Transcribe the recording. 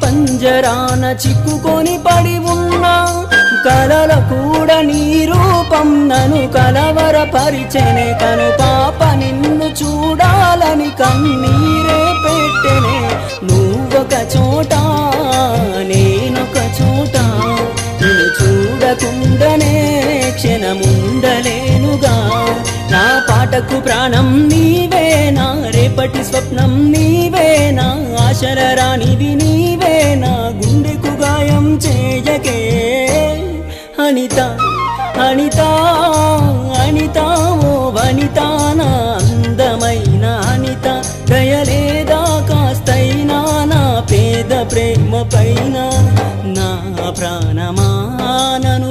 పంజరాన చిక్కుకొని పడి ఉన్నా కలల కూడా నీ రూపం నన్ను కలవరపరిచెనే కను పాప నిన్ను చూడాలని కన్నీరే పెట్టెనే నువ్వొక చోట నేనొక చోట నిన్ను చూడకుండానే క్షణముండలేనుగా నా పాటకు ప్రాణం నీవేనా రేపటి స్వప్నం నీవేనా ఆశల రానివి నీవేనా గుండెకు గాయం చేయకే అనిత అనిత అనిత ఓ వనిత నా అందమైన అనిత దయలేదా కాస్తైనా నా పేద ప్రేమ పైన నా ప్రాణమా నన్ను